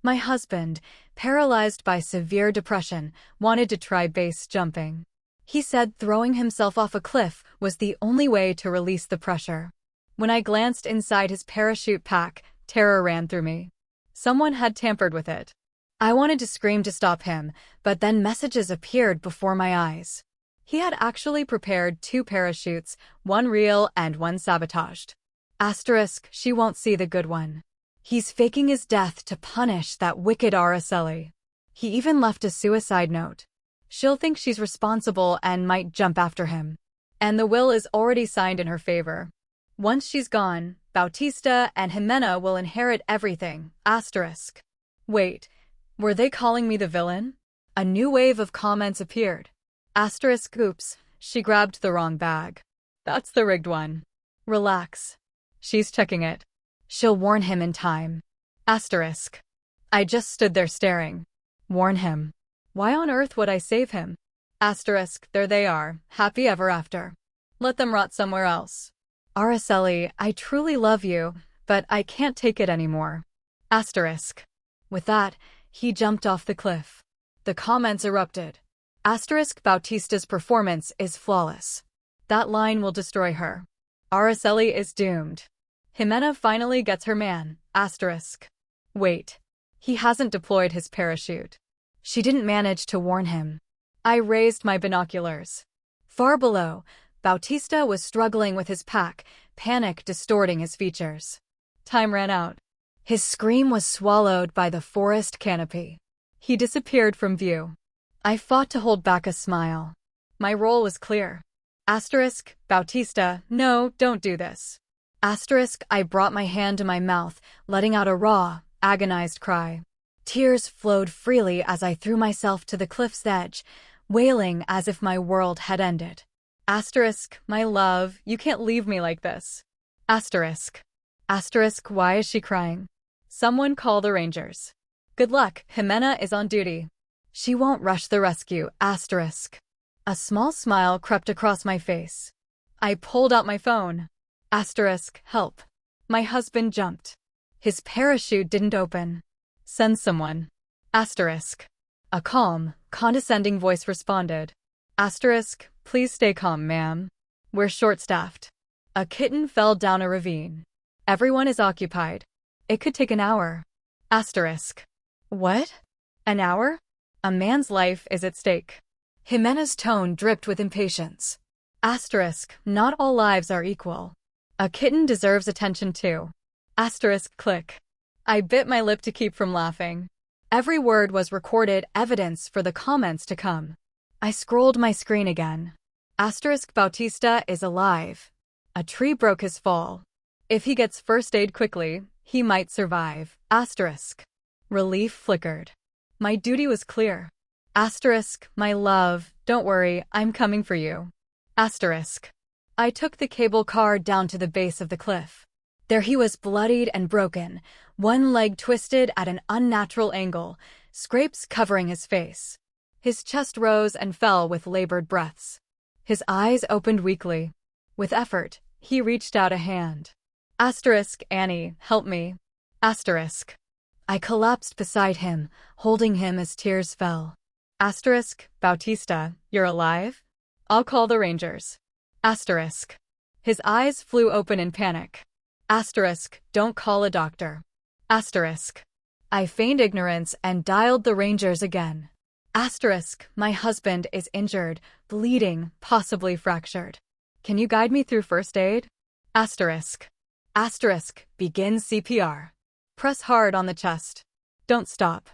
My husband, paralyzed by severe depression, wanted to try base jumping. He said throwing himself off a cliff was the only way to release the pressure. When I glanced inside his parachute pack, terror ran through me. Someone had tampered with it. I wanted to scream to stop him, but then messages appeared before my eyes. He had actually prepared 2 parachutes, one real and one sabotaged. Asterisk, she won't see the good one. He's faking his death to punish that wicked Araceli. He even left a suicide note. She'll think she's responsible and might jump after him. And the will is already signed in her favor. Once she's gone, Bautista and Jimena will inherit everything. Asterisk. Wait, were they calling me the villain? A new wave of comments appeared. Asterisk, oops, she grabbed the wrong bag. That's the rigged one. Relax. She's checking it. She'll warn him in time. Asterisk. I just stood there staring. Warn him. Why on earth would I save him? Asterisk, there they are, happy ever after. Let them rot somewhere else. Araceli, I truly love you, but I can't take it anymore. Asterisk. With that, he jumped off the cliff. The comments erupted. Asterisk, Bautista's performance is flawless. That line will destroy her. Araceli is doomed. Jimena finally gets her man. Asterisk. Wait. He hasn't deployed his parachute. She didn't manage to warn him. I raised my binoculars. Far below, Bautista was struggling with his pack, panic distorting his features. Time ran out. His scream was swallowed by the forest canopy. He disappeared from view. I fought to hold back a smile. My role was clear. Asterisk, Bautista, no, don't do this. Asterisk, I brought my hand to my mouth, letting out a raw, agonized cry. Tears flowed freely as I threw myself to the cliff's edge, wailing as if my world had ended. Asterisk, my love, you can't leave me like this. Asterisk. Asterisk, why is she crying? Someone call the Rangers. Good luck, Jimena is on duty. She won't rush the rescue. Asterisk. A small smile crept across my face. I pulled out my phone. Asterisk, help. My husband jumped. His parachute didn't open. Send someone. Asterisk. A calm, condescending voice responded. Asterisk, please stay calm, ma'am. We're short-staffed. A kitten fell down a ravine. Everyone is occupied. It could take an hour. Asterisk. What? An hour? A man's life is at stake. Jimena's tone dripped with impatience. Asterisk, not all lives are equal. A kitten deserves attention too. Asterisk, click. I bit my lip to keep from laughing. Every word was recorded evidence for the comments to come. I scrolled my screen again. Asterisk, Bautista is alive. A tree broke his fall. If he gets first aid quickly, he might survive. Asterisk. Relief flickered. My duty was clear. Asterisk, my love, don't worry, I'm coming for you. Asterisk. I took the cable car down to the base of the cliff. There he was, bloodied and broken, one leg twisted at an unnatural angle, scrapes covering his face. His chest rose and fell with labored breaths. His eyes opened weakly. With effort, he reached out a hand. Asterisk, Annie, help me. Asterisk. I collapsed beside him, holding him as tears fell. Asterisk, Bautista, you're alive? I'll call the Rangers. Asterisk. His eyes flew open in panic. Asterisk, don't call a doctor. Asterisk. I feigned ignorance and dialed the Rangers again. Asterisk, my husband is injured, bleeding, possibly fractured. Can you guide me through first aid? Asterisk. Asterisk, begin CPR. Press hard on the chest. Don't stop.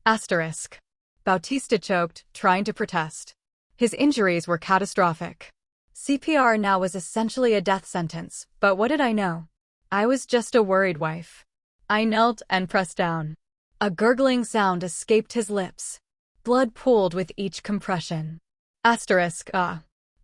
Asterisk. Bautista choked, trying to protest. His injuries were catastrophic. CPR now was essentially a death sentence, but what did I know? I was just a worried wife. I knelt and pressed down. A gurgling sound escaped his lips. Blood pooled with each compression. Asterisk,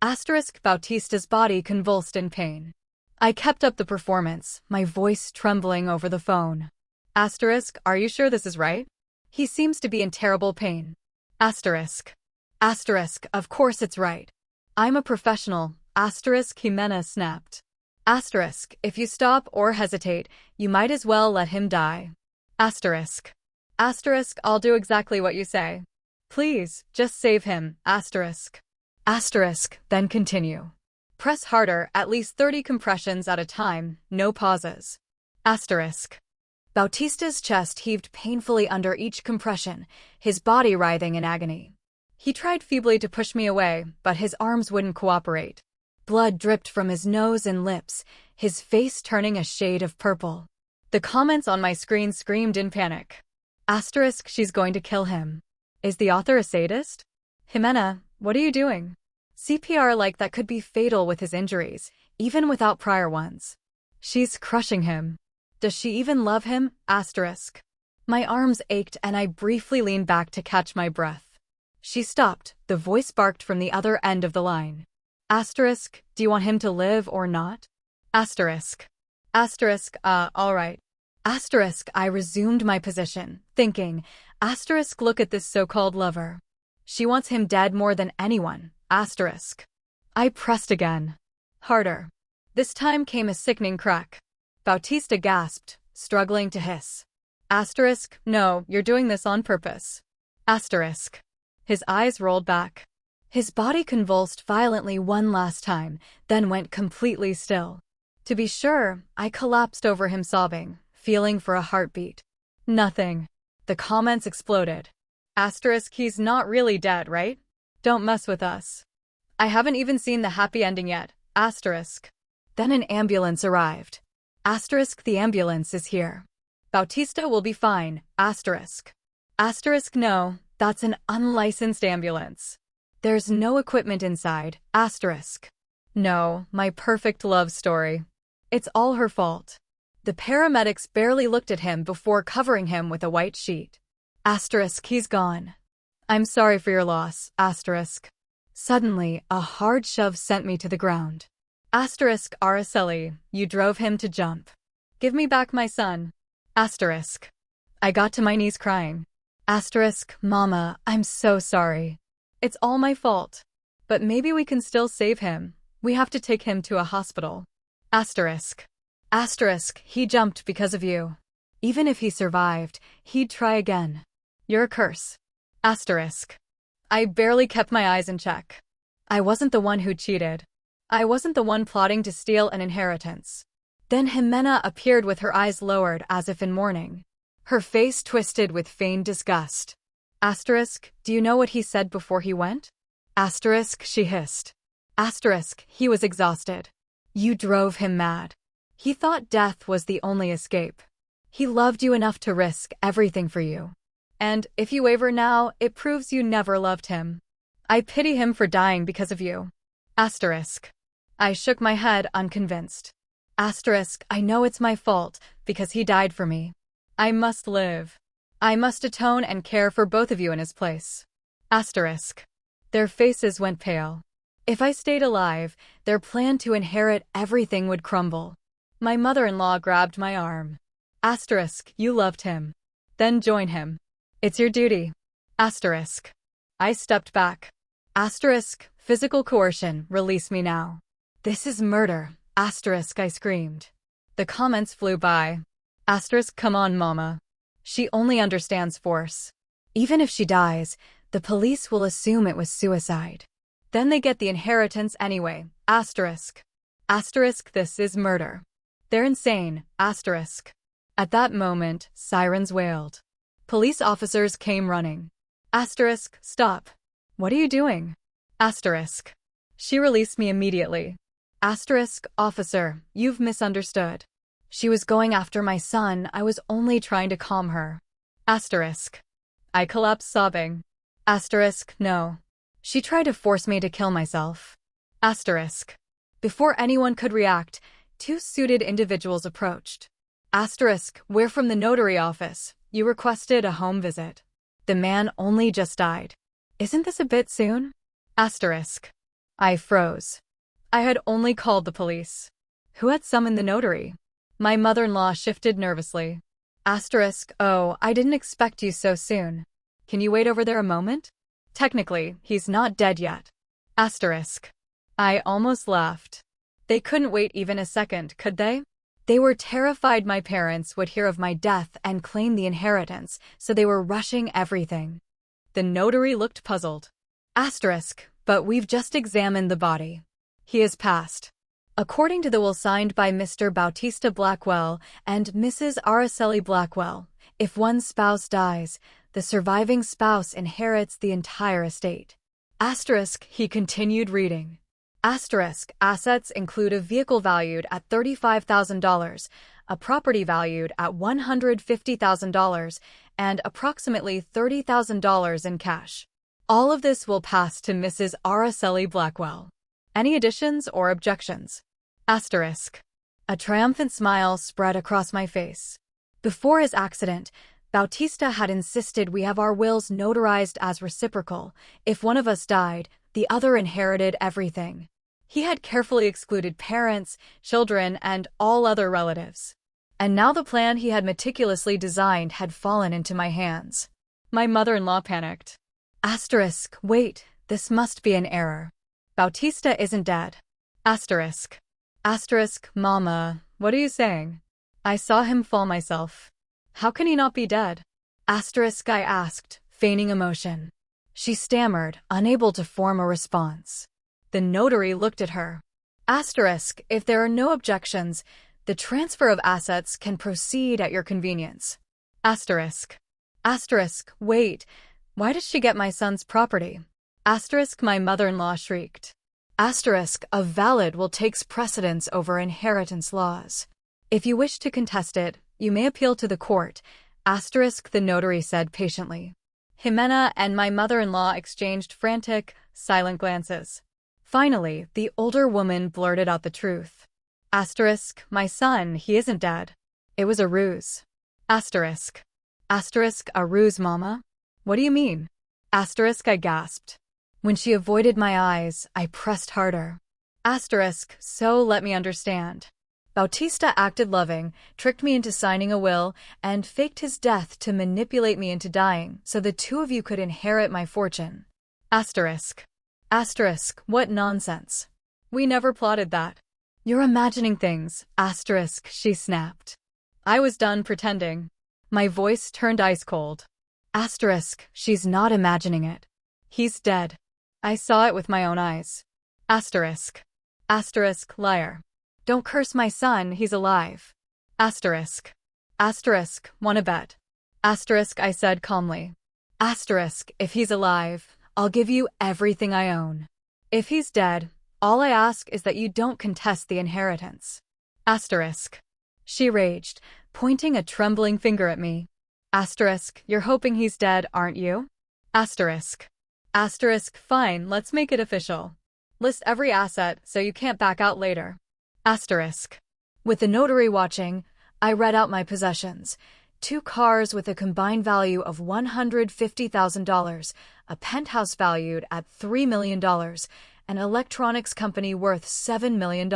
Asterisk, Bautista's body convulsed in pain. I kept up the performance, my voice trembling over the phone. Asterisk, are you sure this is right? He seems to be in terrible pain. Asterisk. Asterisk, of course it's right. I'm a professional. Asterisk, Jimena snapped. Asterisk, if you stop or hesitate, you might as well let him die. Asterisk. Asterisk, I'll do exactly what you say. Please, just save him, asterisk. Asterisk, then continue. Press harder, at least 30 compressions at a time, no pauses. Asterisk. Bautista's chest heaved painfully under each compression, his body writhing in agony. He tried feebly to push me away, but his arms wouldn't cooperate. Blood dripped from his nose and lips, his face turning a shade of purple. The comments on my screen screamed in panic. Asterisk, she's going to kill him. Is the author a sadist? Jimena, what are you doing? CPR like that could be fatal with his injuries, even without prior ones. She's crushing him. Does she even love him? Asterisk. My arms ached and I briefly leaned back to catch my breath. She stopped, the voice barked from the other end of the line. Asterisk, do you want him to live or not? Asterisk. Asterisk, all right. Asterisk, I resumed my position, thinking, asterisk, look at this so-called lover. She wants him dead more than anyone, asterisk. I pressed again. Harder. This time came a sickening crack. Bautista gasped, struggling to hiss. Asterisk, no, you're doing this on purpose. Asterisk. His eyes rolled back. His body convulsed violently one last time, then went completely still. To be sure, I collapsed over him sobbing, feeling for a heartbeat. Nothing. The comments exploded. Asterisk, he's not really dead, right? Don't mess with us. I haven't even seen the happy ending yet, asterisk. Then an ambulance arrived. Asterisk, the ambulance is here. Bautista will be fine, asterisk. Asterisk, no, that's an unlicensed ambulance. There's no equipment inside, asterisk. No, my perfect love story. It's all her fault. The paramedics barely looked at him before covering him with a white sheet. Asterisk, he's gone. I'm sorry for your loss, asterisk. Suddenly, a hard shove sent me to the ground. Asterisk, Araceli, you drove him to jump. Give me back my son. Asterisk. I got to my knees crying. Asterisk, Mama, I'm so sorry. It's all my fault. But maybe we can still save him. We have to take him to a hospital. Asterisk. Asterisk, he jumped because of you. Even if he survived, he'd try again. You're a curse. Asterisk. I barely kept my eyes in check. I wasn't the one who cheated. I wasn't the one plotting to steal an inheritance. Then Jimena appeared with her eyes lowered as if in mourning. Her face twisted with feigned disgust. Asterisk, do you know what he said before he went? Asterisk, she hissed. Asterisk, he was exhausted. You drove him mad. He thought death was the only escape. He loved you enough to risk everything for you. And if you waver now, it proves you never loved him. I pity him for dying because of you. Asterisk. I shook my head, unconvinced. Asterisk, I know it's my fault, because he died for me. I must live. I must atone and care for both of you in his place. Asterisk. Their faces went pale. If I stayed alive, their plan to inherit everything would crumble. My mother-in-law grabbed my arm. Asterisk, you loved him. Then join him. It's your duty. Asterisk. I stepped back. Asterisk, physical coercion, release me now. This is murder, asterisk, I screamed. The comments flew by. Asterisk, come on, Mama. She only understands force. Even if she dies, the police will assume it was suicide. Then they get the inheritance anyway, asterisk. Asterisk, this is murder. They're insane, asterisk. At that moment, sirens wailed. Police officers came running. Asterisk, stop. What are you doing? Asterisk. She released me immediately. Asterisk, officer, you've misunderstood. She was going after my son, I was only trying to calm her. Asterisk. I collapsed sobbing. Asterisk, no. She tried to force me to kill myself. Asterisk. Before anyone could react, two suited individuals approached. Asterisk, we're from the notary office. You requested a home visit. The man only just died. Isn't this a bit soon? Asterisk. I froze. I had only called the police. Who had summoned the notary? My mother-in-law shifted nervously. Asterisk, oh, I didn't expect you so soon. Can you wait over there a moment? Technically, he's not dead yet. Asterisk. I almost laughed. They couldn't wait even a second, could they? They were terrified my parents would hear of my death and claim the inheritance, so they were rushing everything. The notary looked puzzled. Asterisk, but we've just examined the body. He has passed. According to the will signed by Mr. Bautista Blackwell and Mrs. Araceli Blackwell, if one spouse dies, the surviving spouse inherits the entire estate. Asterisk, he continued reading. Asterisk, assets include a vehicle valued at $35,000, a property valued at $150,000, and approximately $30,000 in cash. All of this will pass to Mrs. Araceli Blackwell. Any additions or objections? Asterisk. A triumphant smile spread across my face. Before his accident, Bautista had insisted we have our wills notarized as reciprocal. If one of us died, the other inherited everything. He had carefully excluded parents, children, and all other relatives. And now the plan he had meticulously designed had fallen into my hands. My mother-in-law panicked. Asterisk, wait, this must be an error. Bautista isn't dead. Asterisk. Asterisk, Mama, what are you saying? I saw him fall myself. How can he not be dead? Asterisk, I asked, feigning emotion. She stammered, unable to form a response. The notary looked at her. Asterisk, if there are no objections, the transfer of assets can proceed at your convenience. Asterisk. Asterisk, wait, why does she get my son's property? Asterisk, my mother-in-law shrieked. Asterisk, a valid will takes precedence over inheritance laws. If you wish to contest it, you may appeal to the court. Asterisk, the notary said patiently. Jimena and my mother-in-law exchanged frantic, silent glances. Finally, the older woman blurted out the truth. Asterisk, my son, he isn't dead. It was a ruse. Asterisk. Asterisk, a ruse, Mama? What do you mean? Asterisk, I gasped. When she avoided my eyes, I pressed harder. Asterisk, so let me understand. Bautista acted loving, tricked me into signing a will, and faked his death to manipulate me into dying so the two of you could inherit my fortune. Asterisk. Asterisk, what nonsense. We never plotted that. You're imagining things, asterisk, she snapped. I was done pretending. My voice turned ice cold. Asterisk, she's not imagining it. He's dead. I saw it with my own eyes. Asterisk. Asterisk, liar. Don't curse my son, he's alive. Asterisk. Asterisk, wanna bet? Asterisk, I said calmly. Asterisk, if he's alive, I'll give you everything I own. If he's dead, all I ask is that you don't contest the inheritance. Asterisk. She raged, pointing a trembling finger at me. Asterisk, you're hoping he's dead, aren't you? Asterisk. Asterisk, fine, let's make it official. List every asset so you can't back out later. Asterisk. With the notary watching, I read out my possessions. 2 cars with a combined value of $150,000, a penthouse valued at $3 million, an electronics company worth $7 million,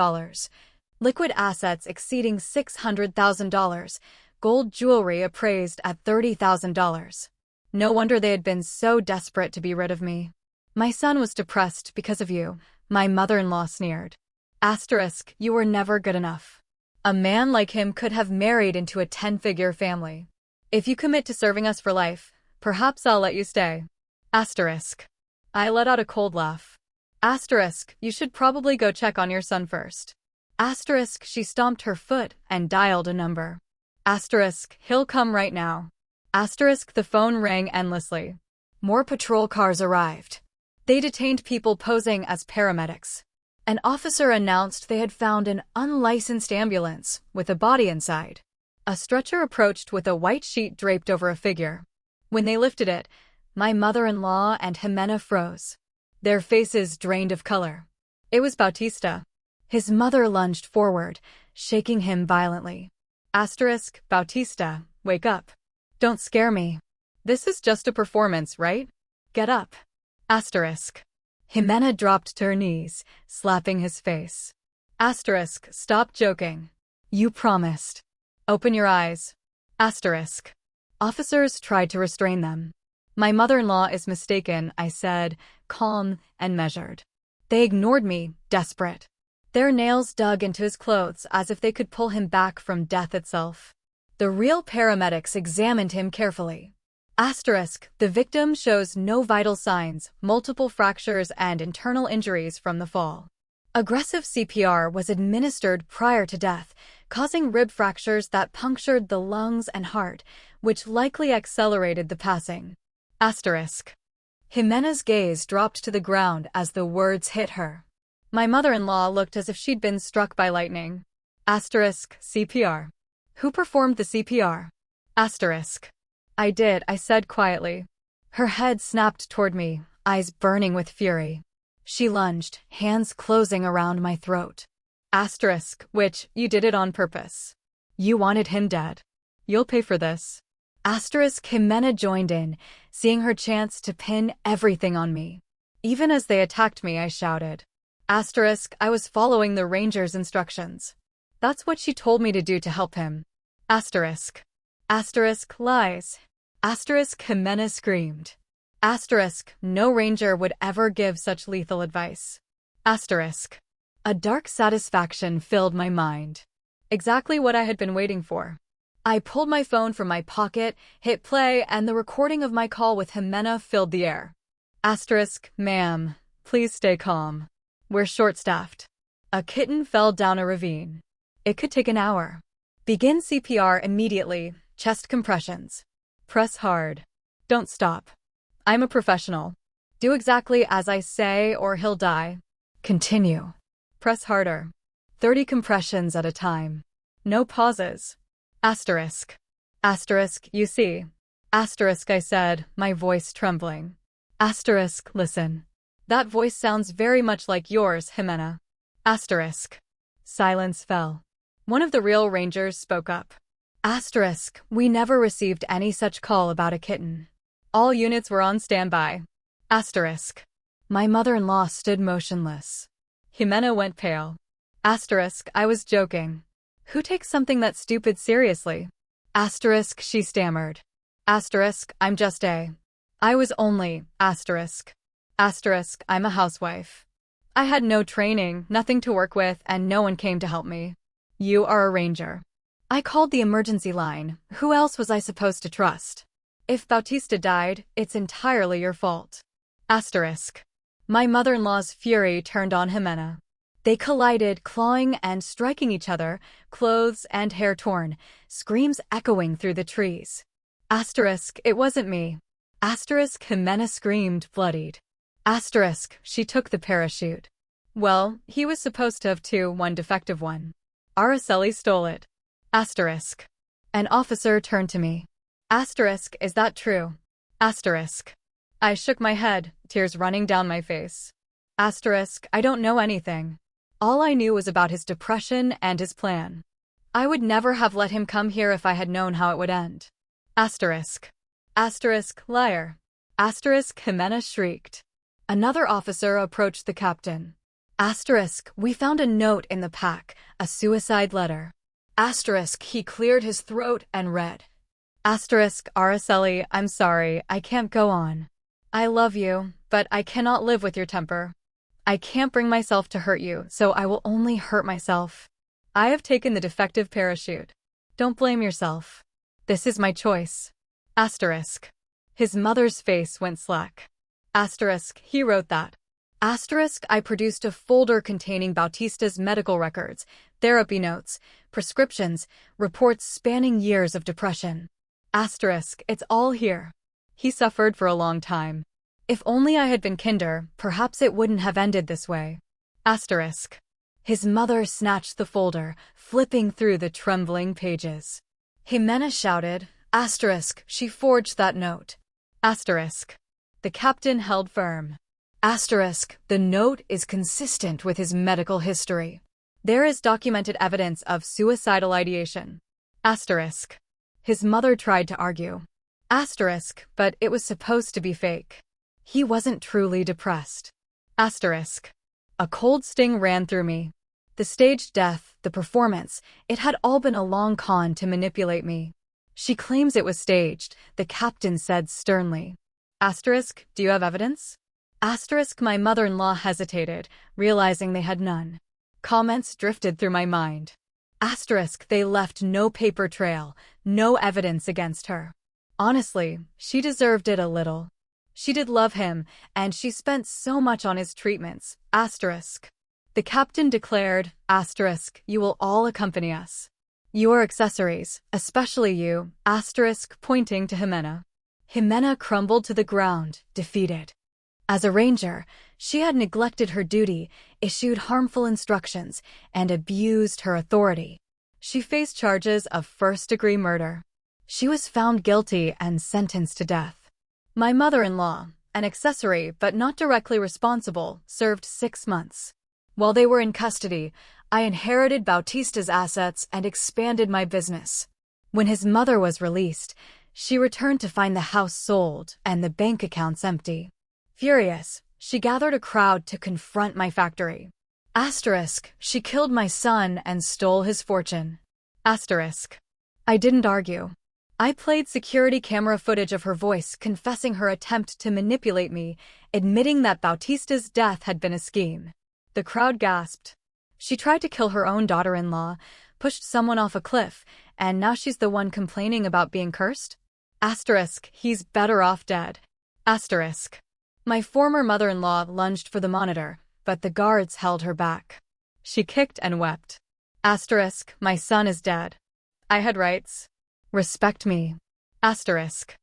liquid assets exceeding $600,000, gold jewelry appraised at $30,000. No wonder they had been so desperate to be rid of me. My son was depressed because of you, my mother-in-law sneered. Asterisk, you were never good enough. A man like him could have married into a 10-figure family. If you commit to serving us for life, perhaps I'll let you stay. Asterisk. I let out a cold laugh. Asterisk, you should probably go check on your son first. Asterisk, she stomped her foot and dialed a number. Asterisk, he'll come right now. Asterisk, the phone rang endlessly. More patrol cars arrived. They detained people posing as paramedics. An officer announced they had found an unlicensed ambulance with a body inside. A stretcher approached with a white sheet draped over a figure. When they lifted it, my mother-in-law and Jimena froze. Their faces drained of color. It was Bautista. His mother lunged forward, shaking him violently. Asterisk, Bautista, wake up. Don't scare me. This is just a performance, right? Get up. Asterisk. Jimena dropped to her knees, slapping his face. Asterisk, stop joking. You promised. Open your eyes. Asterisk. Officers tried to restrain them. My mother-in-law is mistaken, I said, calm and measured. They ignored me, desperate. Their nails dug into his clothes as if they could pull him back from death itself. The real paramedics examined him carefully. Asterisk, the victim shows no vital signs, multiple fractures and internal injuries from the fall. Aggressive CPR was administered prior to death, causing rib fractures that punctured the lungs and heart, which likely accelerated the passing. Asterisk. Jimena's gaze dropped to the ground as the words hit her. My mother-in-law looked as if she'd been struck by lightning. Asterisk, CPR. Who performed the CPR? Asterisk. I did, I said quietly. Her head snapped toward me, eyes burning with fury. She lunged, hands closing around my throat. Asterisk, which, you did it on purpose. You wanted him dead. You'll pay for this. Asterisk, Jimena joined in, seeing her chance to pin everything on me. Even as they attacked me, I shouted. Asterisk, I was following the ranger's instructions. That's what she told me to do to help him. Asterisk. Asterisk, lies. Asterisk, Jimena screamed. Asterisk, no ranger would ever give such lethal advice. Asterisk. A dark satisfaction filled my mind. Exactly what I had been waiting for. I pulled my phone from my pocket, hit play, and the recording of my call with Jimena filled the air. Asterisk, ma'am, please stay calm. We're short-staffed. A kitten fell down a ravine. It could take an hour. Begin CPR immediately, chest compressions. Press hard. Don't stop. I'm a professional. Do exactly as I say or he'll die. Continue. Press harder. 30 compressions at a time. No pauses. Asterisk. Asterisk, you see. Asterisk, I said, my voice trembling. Asterisk, listen. That voice sounds very much like yours, Jimena. Asterisk. Silence fell. One of the real rangers spoke up. Asterisk, we never received any such call about a kitten. All units were on standby. Asterisk. My mother-in-law stood motionless. Jimena went pale. Asterisk, I was joking. Who takes something that stupid seriously? Asterisk, she stammered. Asterisk, I'm just a. I was only, asterisk. Asterisk, I'm a housewife. I had no training, nothing to work with, and no one came to help me. You are a ranger. I called the emergency line. Who else was I supposed to trust? If Bautista died, it's entirely your fault. Asterisk. My mother-in-law's fury turned on Jimena. They collided, clawing and striking each other, clothes and hair torn, screams echoing through the trees. Asterisk, it wasn't me. Asterisk, Jimena screamed, bloodied. Asterisk, she took the parachute. Well, he was supposed to have two, one defective one. Araceli stole it. Asterisk. An officer turned to me. Asterisk, is that true? Asterisk. I shook my head, tears running down my face. Asterisk, I don't know anything. All I knew was about his depression and his plan. I would never have let him come here if I had known how it would end. Asterisk. Asterisk, liar. Asterisk, Jimena shrieked. Another officer approached the captain. Asterisk, we found a note in the pack, a suicide letter. Asterisk, he cleared his throat and read. Asterisk, Araceli, I'm sorry, I can't go on. I love you, but I cannot live with your temper. I can't bring myself to hurt you, so I will only hurt myself. I have taken the defective parachute. Don't blame yourself. This is my choice. Asterisk. His mother's face went slack. Asterisk, he wrote that. Asterisk, I produced a folder containing Bautista's medical records, therapy notes, prescriptions, reports spanning years of depression. Asterisk, it's all here. He suffered for a long time. If only I had been kinder, perhaps it wouldn't have ended this way. Asterisk. His mother snatched the folder, flipping through the trembling pages. Jimena shouted, Asterisk, she forged that note. Asterisk. The captain held firm. Asterisk, the note is consistent with his medical history. There is documented evidence of suicidal ideation. Asterisk. His mother tried to argue. Asterisk, but it was supposed to be fake. He wasn't truly depressed. Asterisk. A cold sting ran through me. The staged death, the performance, it had all been a long con to manipulate me. She claims it was staged, the captain said sternly. Asterisk, do you have evidence? Asterisk, my mother-in-law hesitated, realizing they had none. Comments drifted through my mind. Asterisk, they left no paper trail, no evidence against her. Honestly, she deserved it a little. She did love him, and she spent so much on his treatments. Asterisk. The captain declared, asterisk, you will all accompany us. Your accessories, especially you, asterisk, pointing to Jimena. Jimena crumbled to the ground, defeated. As a ranger, she had neglected her duty, issued harmful instructions, and abused her authority. She faced charges of first-degree murder. She was found guilty and sentenced to death. My mother-in-law, an accessory but not directly responsible, served 6 months. While they were in custody, I inherited Bautista's assets and expanded my business. When his mother was released, she returned to find the house sold and the bank accounts empty. Furious, she gathered a crowd to confront my factory. Asterisk, she killed my son and stole his fortune. Asterisk. I didn't argue. I played security camera footage of her voice confessing her attempt to manipulate me, admitting that Bautista's death had been a scheme. The crowd gasped. She tried to kill her own daughter-in-law, pushed someone off a cliff, and now she's the one complaining about being cursed? Asterisk, he's better off dead. Asterisk. My former mother-in-law lunged for the monitor, but the guards held her back. She kicked and wept. Asterisk, my son is dead. I had rights. Respect me. Asterisk.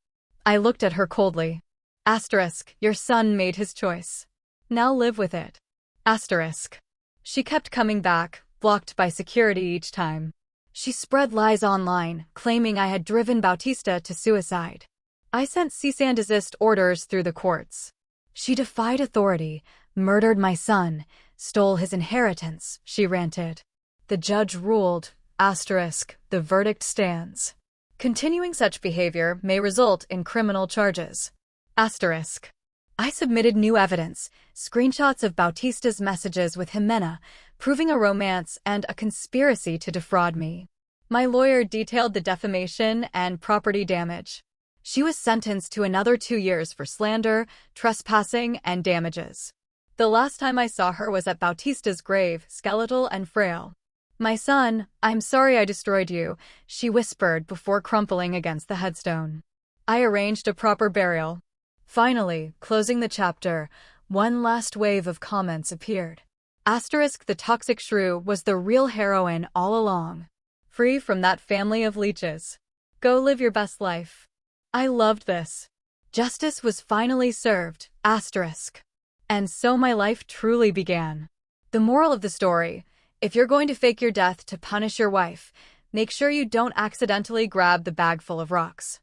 I looked at her coldly. Asterisk, your son made his choice. Now live with it. Asterisk. She kept coming back, blocked by security each time. She spread lies online, claiming I had driven Bautista to suicide. I sent cease and desist orders through the courts. She defied authority, murdered my son, stole his inheritance, she ranted. The judge ruled, asterisk, the verdict stands. Continuing such behavior may result in criminal charges. Asterisk. I submitted new evidence, screenshots of Bautista's messages with Jimena, proving a romance and a conspiracy to defraud me. My lawyer detailed the defamation and property damage. She was sentenced to another 2 years for slander, trespassing, and damages. The last time I saw her was at Bautista's grave, skeletal and frail. My son, I'm sorry I destroyed you, she whispered before crumpling against the headstone. I arranged a proper burial. Finally, closing the chapter, one last wave of comments appeared. Asterisk, the toxic shrew was the real heroine all along. Free from that family of leeches. Go live your best life. I loved this. Justice was finally served, asterisk. And so my life truly began. The moral of the story, if you're going to fake your death to punish your wife, make sure you don't accidentally grab the bag full of rocks.